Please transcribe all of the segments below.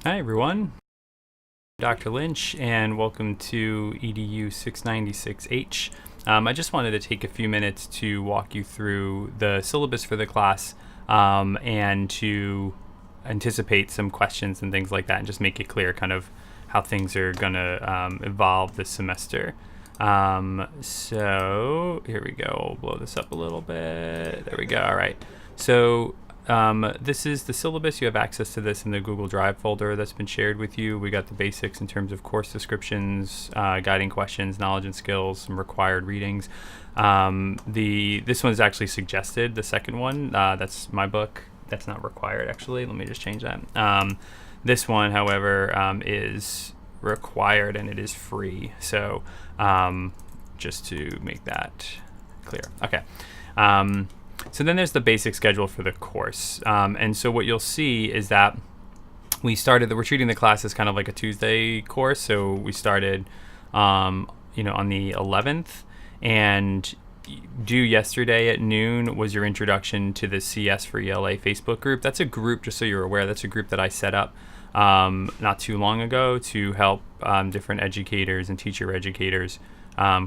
Hi everyone, Dr. Lynch, and welcome to EDU 696H. I just wanted to take a few minutes to walk you through the syllabus for the class and to anticipate some questions and things like that, and just make it clear kind of how things are going to evolve this semester. So here we go. I'll blow this up a little bit. There we go. All right. So this is the syllabus. You have access to this in the Google Drive folder that's been shared with you. We got the basics in terms of course descriptions, guiding questions, knowledge and skills, some required readings. This one is actually suggested, the second one. That's my book. That's not required, actually. Let me just change that. This one, however, is required and it is free. So just to make that clear. Okay. So then there's the basic schedule for the course. And so what you'll see is that we're treating the class as kind of like a Tuesday course. So we started, on the 11th, and due yesterday at noon was your introduction to the CS for ELA Facebook group. That's a group, just so you're aware, that's a group that I set up not too long ago to help different educators and teacher educators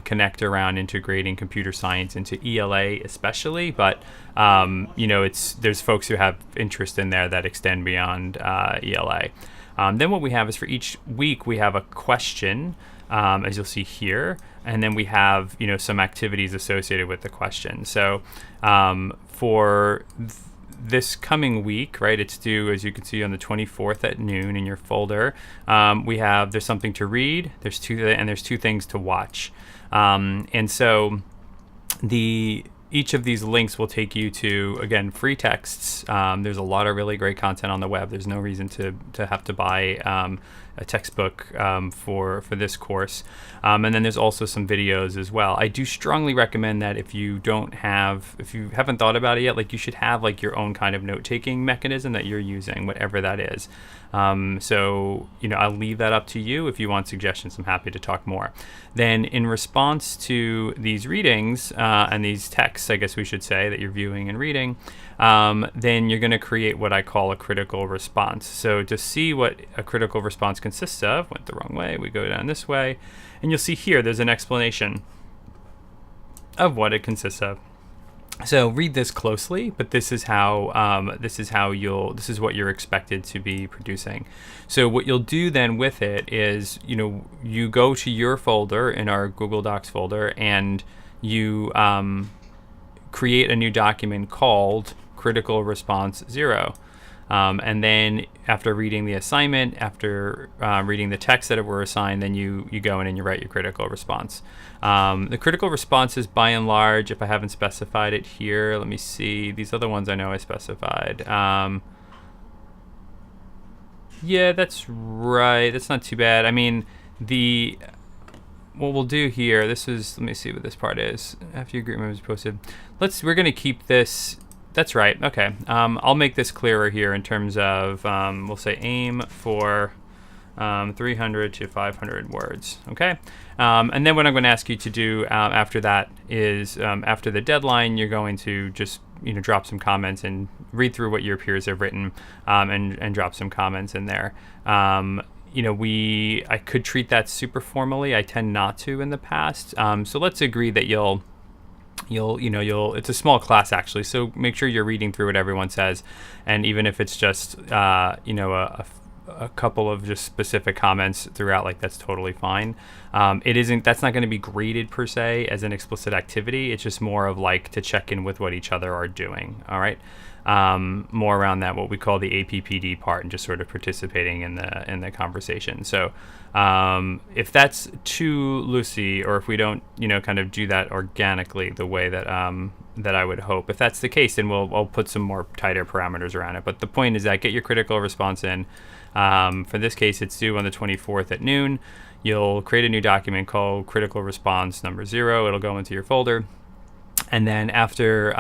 connect around integrating computer science into ELA especially, but there's folks who have interest in there that extend beyond ELA. Then what we have is for each week we have a question, as you'll see here, and then we have some activities associated with the question. So for this coming week, right, it's due, as you can see, on the 24th at noon in your folder. There's something to read, there's two things to watch. And so each of these links will take you to, again, free texts. There's a lot of really great content on the web. There's no reason to have to buy a textbook for this course. And then there's also some videos as well. I do strongly recommend that if you haven't thought about it yet, like you should have like your own kind of note-taking mechanism that you're using, whatever that is. So I'll leave that up to you. If you want suggestions, I'm happy to talk more. Then in response to these readings and these texts, I guess we should say, that you're viewing and reading, then you're going to create what I call a critical response. So to see what a critical response consists of, went the wrong way, we go down this way, and you'll see here there's an explanation of what it consists of. So read this closely, but this is what you're expected to be producing. So what you'll do then with it is, you go to your folder in our Google Docs folder, and you create a new document called Critical Response 0. And then after reading the assignment, after reading the text that were assigned, then you go in and you write your critical response. The critical response is, by and large, if I haven't specified it here, let me see. These other ones I know I specified. Yeah, that's right. That's not too bad. I mean, what we'll do here, let me see what this part is. After your group members posted, we're going to keep this. That's right. Okay. I'll make this clearer here in terms of, we'll say aim for 300 to 500 words. Okay. And then what I'm going to ask you to do after that is, after the deadline, you're going to just drop some comments and read through what your peers have written, and drop some comments in there. I could treat that super formally. I tend not to in the past. So let's agree that it's a small class actually, so make sure you're reading through what everyone says, and even if it's just a couple of just specific comments throughout, like, that's totally fine. That's not going to be graded per se as an explicit activity. It's just more of like to check in with what each other are doing. All right. More around that, what we call the APPD part, and just sort of participating in the conversation. So if that's too loosey, or if we don't kind of do that organically the way that I would hope, if that's the case, then I'll put some more tighter parameters around it. But the point is that get your critical response in. For this case, it's due on the 24th at noon. You'll create a new document called Critical Response number 0. It'll go into your folder, and then after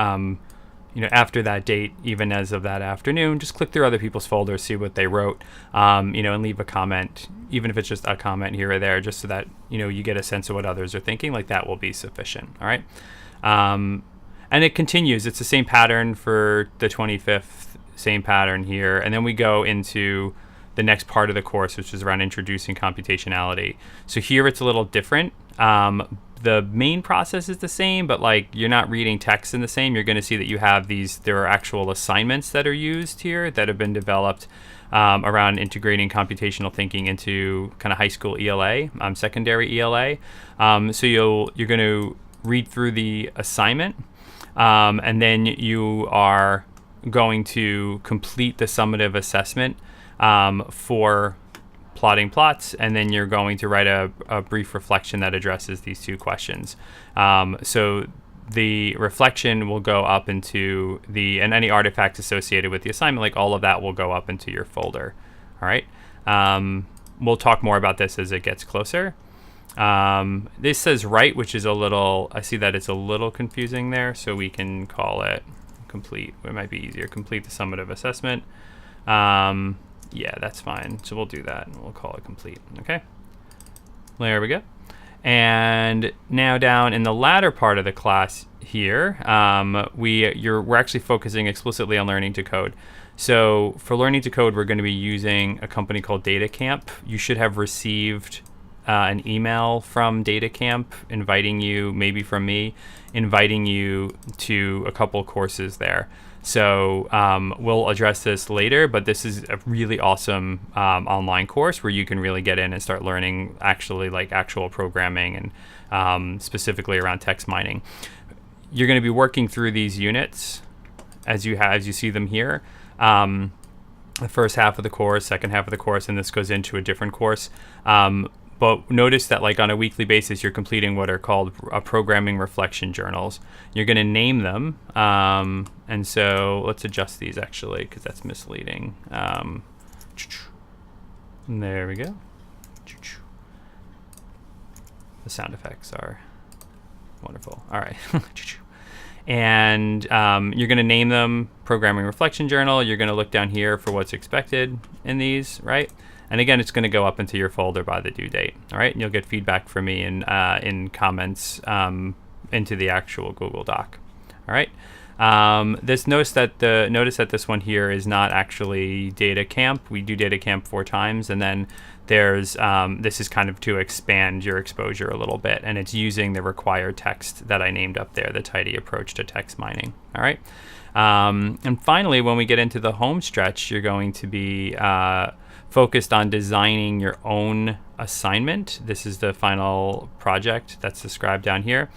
that date, even as of that afternoon, just click through other people's folders, see what they wrote, and leave a comment, even if it's just a comment here or there, just so that you get a sense of what others are thinking. Like, that will be sufficient. All right. And it continues. It's the same pattern for the 25th, same pattern here, and then we go into the next part of the course, which is around introducing computationality. So here it's a little different. The main process is the same, but like you're not reading text in the same. You're going to see that you have there are actual assignments that are used here that have been developed around integrating computational thinking into kind of high school ELA, secondary ELA. So you're going to read through the assignment, and then you are going to complete the summative assessment for plotting plots, and then you're going to write a brief reflection that addresses these two questions. So the reflection will go up into and any artifacts associated with the assignment, like all of that will go up into your folder. All right. We'll talk more about this as it gets closer. This says write, which is I see that it's a little confusing there, so we can call it complete. It might be easier. Complete the summative assessment. Yeah, that's fine. So we'll do that and we'll call it complete. Okay. There we go. And now down in the latter part of the class here, we're actually focusing explicitly on learning to code. So for learning to code, we're going to be using a company called DataCamp. You should have received an email from DataCamp inviting you, maybe from me, inviting you to a couple courses there. So we'll address this later, but this is a really awesome online course where you can really get in and start learning actual programming and specifically around text mining. You're going to be working through these units as you see them here. The first half of the course, second half of the course, and this goes into a different course. But notice that on a weekly basis, you're completing what are called programming reflection journals. You're going to name them. And so let's adjust these actually, because that's misleading. There we go. The sound effects are wonderful. All right. And you're going to name them programming reflection journal. You're going to look down here for what's expected in these, right? And again, it's going to go up into your folder by the due date. All right, and you'll get feedback from me in comments into the actual Google Doc. All right. Notice that this one here is not actually DataCamp. We do DataCamp 4 times, and then there's this is kind of to expand your exposure a little bit, and it's using the required text that I named up there, the tidy approach to text mining. All right. And finally, when we get into the home stretch, you're going to be focused on designing your own assignment. This is the final project that's described down here.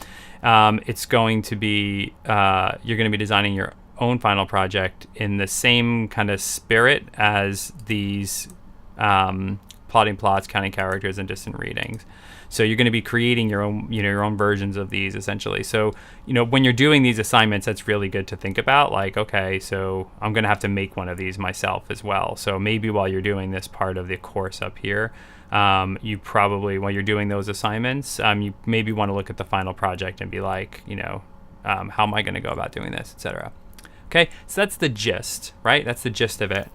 It's going to be, you're going to be designing your own final project in the same kind of spirit as these plotting plots, counting characters, and distant readings. So you're going to be creating your own versions of these essentially. So, when you're doing these assignments, that's really good to think about. Okay, so I'm going to have to make one of these myself as well. So maybe while you're doing this part of the course up here, you probably, while you're doing those assignments, you maybe want to look at the final project and be like, how am I going to go about doing this, etc. Okay, so that's the gist, right? That's the gist of it.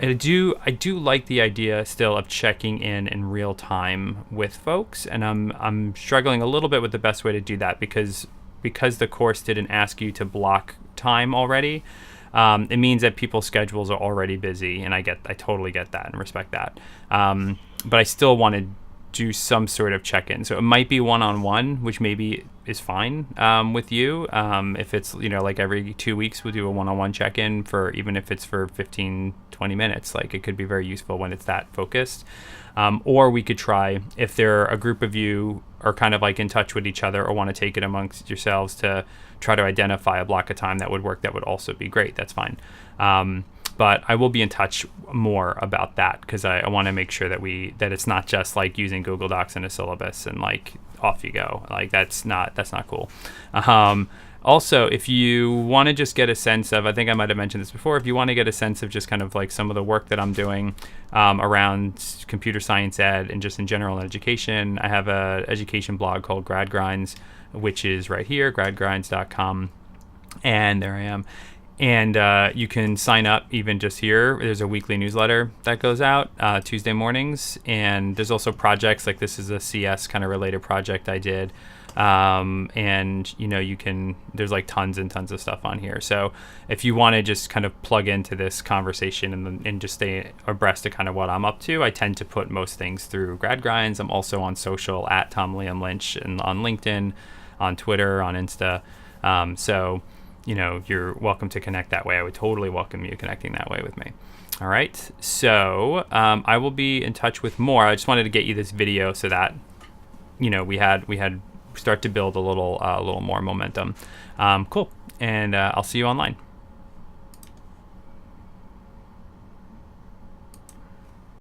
I do like the idea still of checking in real time with folks, and I'm struggling a little bit with the best way to do that because the course didn't ask you to block time already. It means that people's schedules are already busy, and I totally get that and respect that. But I still want to do some sort of check-in. So it might be one-on-one, which maybe is fine with you. If it's, every 2 weeks we'll do a one-on-one check-in even if it's for 15, 20 minutes. It could be very useful when it's that focused. Or we could try, if a group of you are kind of in touch with each other or want to take it amongst yourselves, to try to identify a block of time that would work. That would also be great. That's fine. But I will be in touch more about that because I want to make sure that it's not just using Google Docs and a syllabus and off you go. That's not cool. Also, if you want to just get a sense of, I think I might have mentioned this before, if you want to get a sense of just kind of some of the work that I'm doing around computer science ed and just in general education, I have an education blog called Grad Grinds, which is right here, gradgrinds.com. And there I am. And you can sign up even just here. There's a weekly newsletter that goes out Tuesday mornings. And there's also projects, this is a CS kind of related project I did And you can, there's like tons and tons of stuff on here. So if you want to just kind of plug into this conversation and just stay abreast of kind of what I'm up to, I tend to put most things through Grad Grinds. I'm also on social at Tom Liam Lynch, and on LinkedIn, on Twitter, on Insta. So you're welcome to connect that way. I would totally welcome you connecting that way with me. All right, so I will be in touch with more. I just wanted to get you this video so that we had start to build a little more momentum. Cool, and I'll see you online.